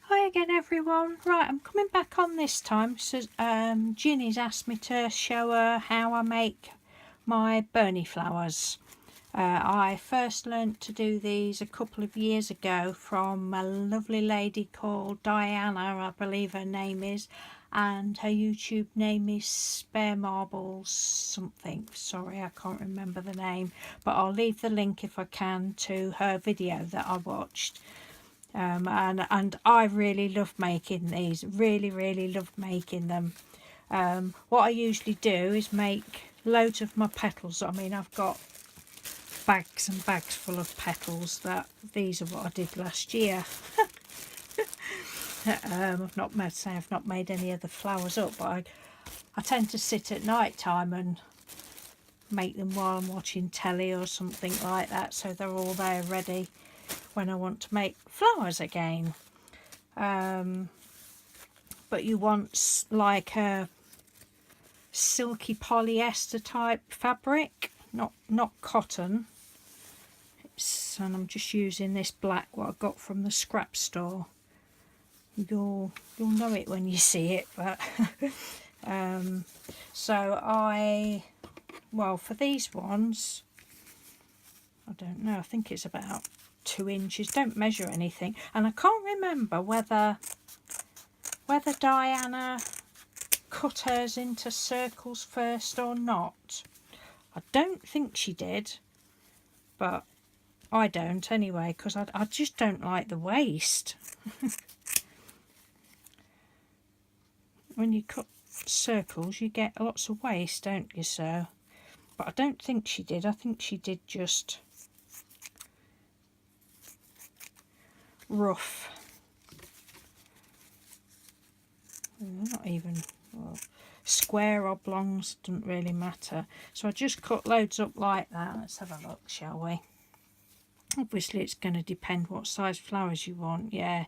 Hi again everyone. Right, I'm coming back on this time. So Ginny's asked me to show her how I make my Bernie flowers. I first learnt to do these a couple of years ago from a lovely lady called Diana, I believe her name is, and her YouTube name is Spare Marbles something. Sorry, I can't remember the name, but I'll leave the link if I can to her video that I watched. And I really love making these, really love making them. What I usually do is make loads of my petals. I mean, I've got bags and bags full of petals. These are what I did last year. I've not made any of the flowers up, but I tend to sit at night time and make them while I'm watching telly or something like that, so they're all there ready when I want to make flowers again. But you want like a silky polyester type fabric, not cotton. And I'm just using this black what I got from the scrap store. You'll know it when you see it, but so well, for these ones, I don't know, I think it's about 2 inches. Don't measure anything, and I can't remember whether Diana cut hers into circles first or not. I don't think she did, but I don't anyway, because I just don't like the waste. When you cut circles you get lots of waste, don't you? So, but I don't think she did. I think she did just rough. Not even, well, square oblongs, doesn't really matter. So I just cut loads up like that. Let's have a look, shall we? Obviously it's going to depend what size flowers you want. Yeah,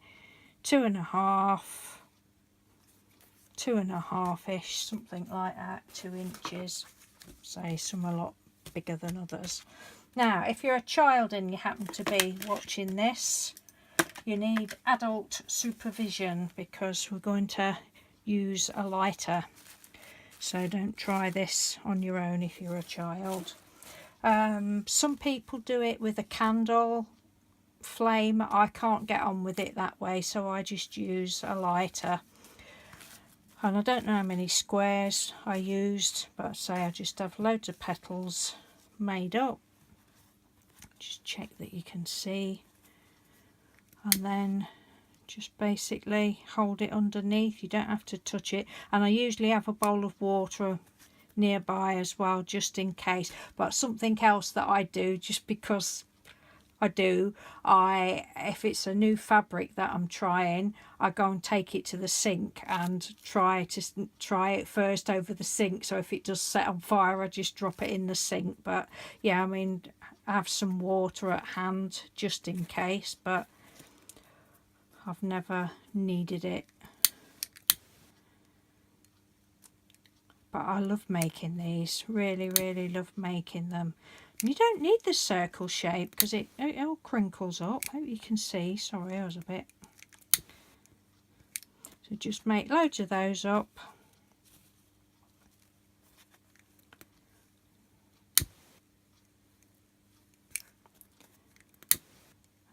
2.5-ish, something like that. 2 inches. Say some a lot bigger than others. Now, if you're a child and you happen to be watching this, you need adult supervision, because we're going to use a lighter. So don't try this on your own if you're a child. Some people do it with a candle flame. I can't get on with it that way, so I just use a lighter. And I don't know how many squares I used, but say I just have loads of petals made up. Just check that you can see. And then just basically hold it underneath. You don't have to touch it. And I usually have a bowl of water nearby as well, just in case. But something else that I do, just because if it's a new fabric that I'm trying, I go and take it to the sink and try it first over the sink. So if it does set on fire, I just drop it in the sink. But yeah, I mean, I have some water at hand just in case, but I've never needed it. But I love making these, really love making them. You don't need the circle shape because it all crinkles up. Hope you can see. Sorry, I was a bit. So just make loads of those up.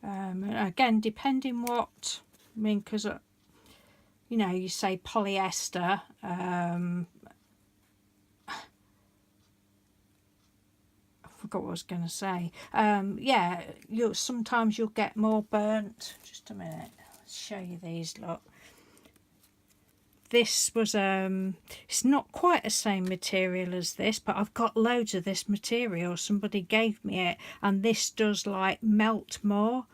And again, depending what, I mean, because you know, you say polyester. Forgot what I was going to say. Yeah, sometimes you'll get more burnt. Just a minute, let's show you these. Look, this was it's not quite the same material as this, but I've got loads of this material. Somebody gave me it, and this does like melt more.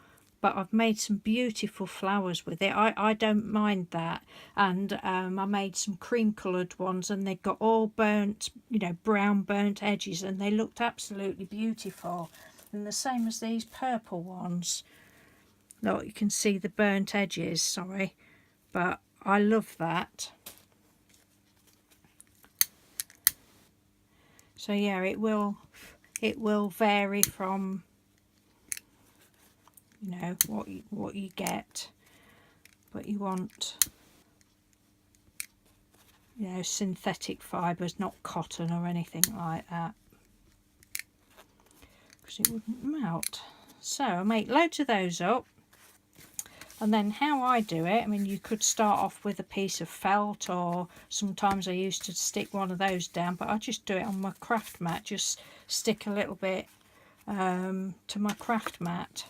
But I've made some beautiful flowers with it. I don't mind that. And I made some cream coloured ones, and they got all burnt, you know, brown burnt edges, and they looked absolutely beautiful. And the same as these purple ones. Look, you can see the burnt edges, sorry. But I love that. So yeah, it will vary from, you know, what you get. but you want, you know, synthetic fibres, not cotton or anything like that, because it wouldn't melt. So I make loads of those up, and then how I do it, I mean, you could start off with a piece of felt, or sometimes I used to stick one of those down, but I just do it on my craft mat, just stick a little bit to my craft mat.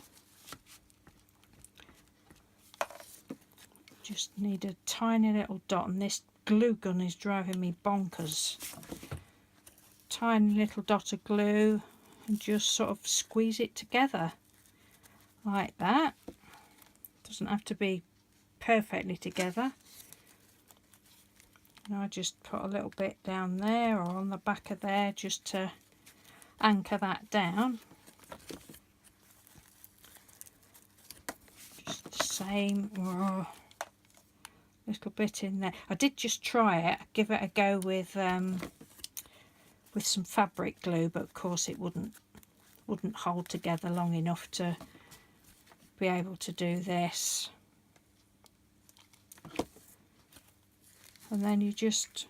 Just need a tiny little dot, and this glue gun is driving me bonkers. Tiny little dot of glue, and just sort of squeeze it together like that. Doesn't have to be perfectly together. And I just put a little bit down there or on the back of there just to anchor that down. Just the same. Oh, little bit in there. I did just try it, give it a go with some fabric glue, but of course it wouldn't hold together long enough to be able to do this. And then you just,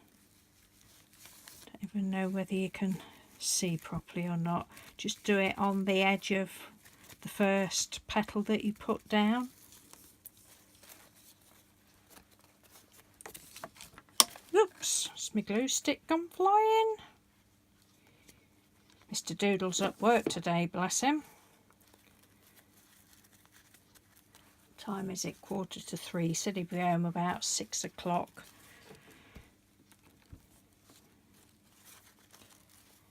don't even know whether you can see properly or not, just do it on the edge of the first petal that you put down. Oops, has my glue stick gone flying? Mr. Doodle's at work today, bless him. Time is it? 2:45. He said he'd be home about 6 o'clock.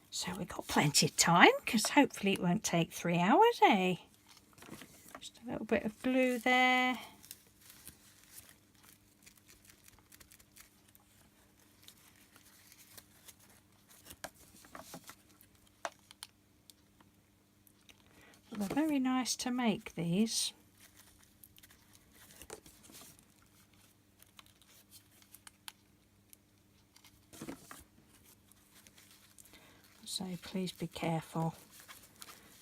So we've got plenty of time, because hopefully it won't take 3 hours, eh? Just a little bit of glue there. They're very nice to make, these. So please be careful,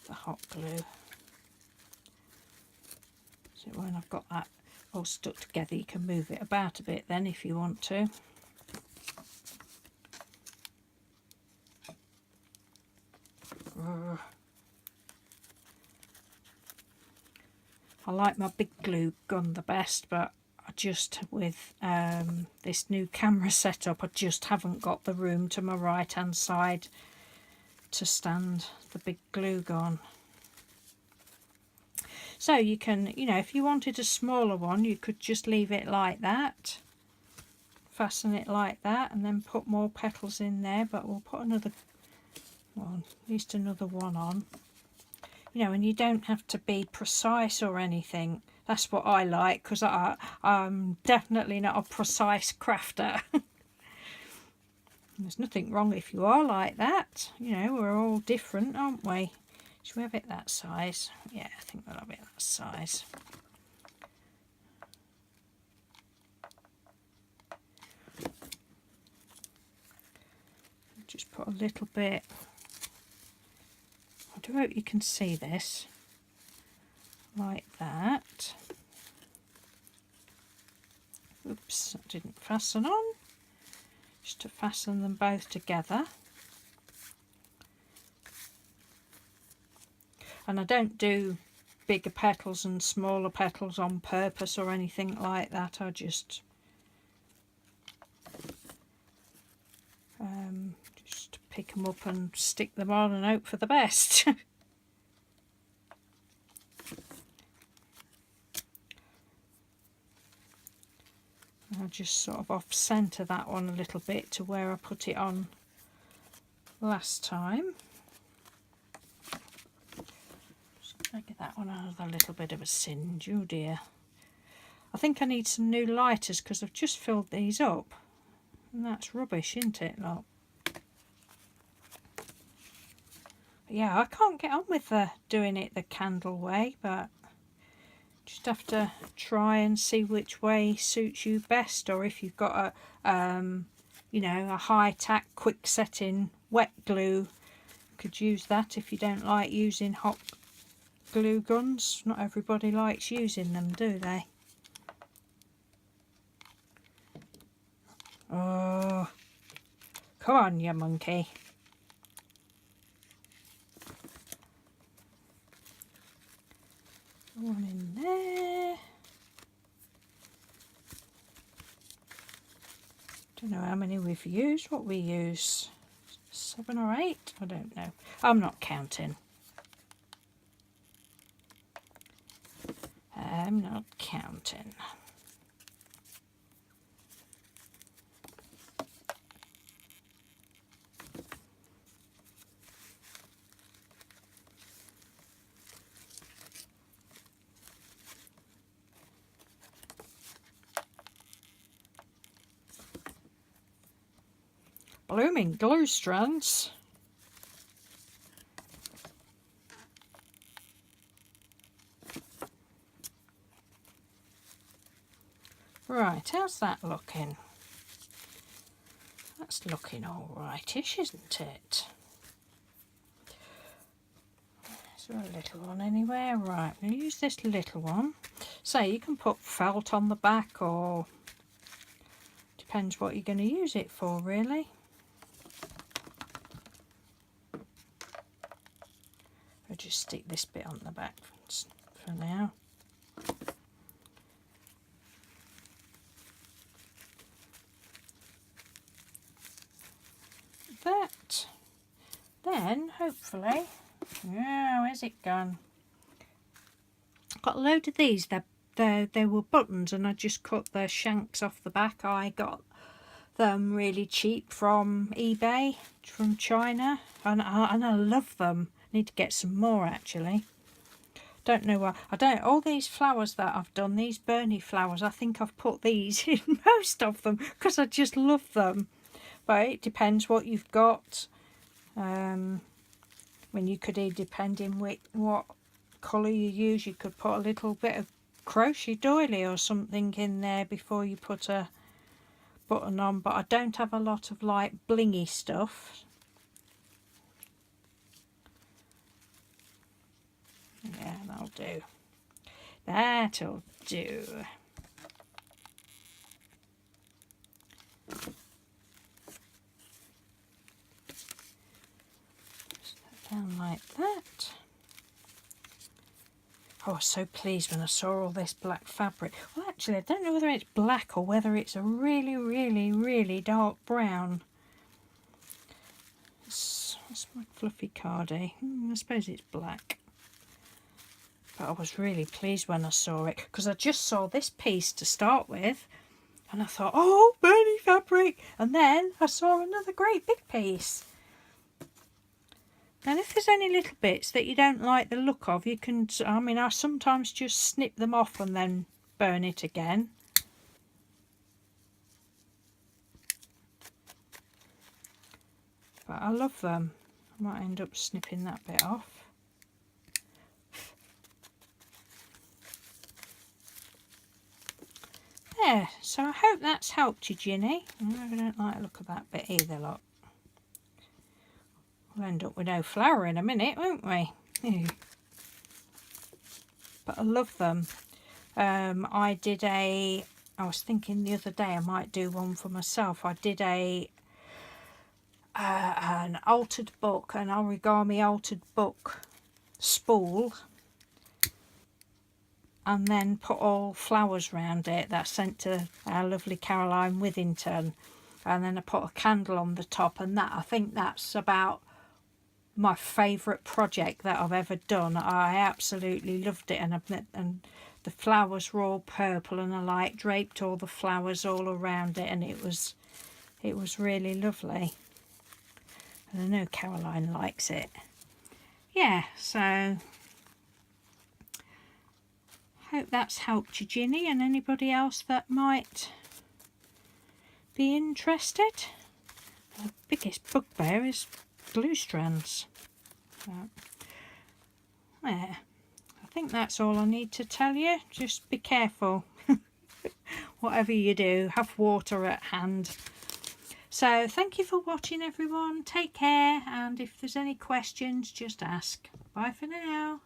the hot glue. So when I've got that all stuck together, you can move it about a bit then if you want to. I like my big glue gun the best, but I just, with this new camera setup, I just haven't got the room to my right hand side to stand the big glue gun. So you can, you know, if you wanted a smaller one, you could just leave it like that, fasten it like that, and then put more petals in there. But we'll put another one, at least another one on. You know, and you don't have to be precise or anything. That's what I like, because I'm definitely not a precise crafter. There's nothing wrong if you are like that. You know, we're all different, aren't we? Should we have it that size? Yeah, I think we'll have it that size. Just put a little bit. I do hope you can see this. Like that. Oops, that didn't fasten on. Just to fasten them both together. And I don't do bigger petals and smaller petals on purpose or anything like that. I just pick them up and stick them on and hope for the best. I'll just sort of off centre that one a little bit to where I put it on last time. Just gonna get that one out of a little bit of a singe. Oh dear. I think I need some new lighters, because I've just filled these up, and that's rubbish, isn't it? Look. Yeah, I can't get on with doing it the candle way, but just have to try and see which way suits you best, or if you've got a you know, a high tack quick setting wet glue, you could use that if you don't like using hot glue guns. Not everybody likes using them, do they? Oh, come on, you monkey. One in there. Don't know how many we've used. What we use? 7 or 8? I don't know. I'm not counting. I'm not counting. Blooming glue strands. Right, how's that looking? That's looking all rightish, isn't it? Is there a little one anywhere? Right, we'll use this little one. So you can put felt on the back, or depends what you're going to use it for, really. I'll just stick this bit on the back for now. That. Then, hopefully, yeah, where's it gone? I've got a load of these. They were buttons, and I just cut the shanks off the back. I got them really cheap from eBay, from China, and I love them. Need to get some more, actually. Don't know why. All these flowers that I've done, these Bernie flowers, I think I've put these in most of them because I just love them. But it depends what you've got. When you could, depending what colour you use, you could put a little bit of crochet doily or something in there before you put a button on. But I don't have a lot of like blingy stuff. Yeah, that'll do. That'll do. Down like that. Oh, I was so pleased when I saw all this black fabric. Well, actually, I don't know whether it's black or whether it's a really, really, really dark brown. What's my fluffy cardie? I suppose it's black. But I was really pleased when I saw it, because I just saw this piece to start with, and I thought, oh, Bernie fabric, and then I saw another great big piece. And if there's any little bits that you don't like the look of, you can, I sometimes just snip them off and then burn it again. But I love them. I might end up snipping that bit off. There, so I hope that's helped you, Ginny. I don't like the look of that bit either, look. We'll end up with no flower in a minute, won't we? But I love them. I was thinking the other day I might do one for myself. I did an altered book, an origami altered book spool, and then put all flowers around it that I sent to our lovely Caroline Withington, and then I put a candle on the top, and that, I think that's about my favourite project that I've ever done. I absolutely loved it, and the flowers were all purple, and I draped all the flowers all around it, and it was really lovely. And I know Caroline likes it. Yeah, so hope that's helped you, Ginny, and anybody else that might be interested. The biggest bugbear is glue strands. There. I think that's all I need to tell you. Just be careful. Whatever you do, have water at hand. So thank you for watching, everyone. Take care, and if there's any questions, just ask. Bye for now.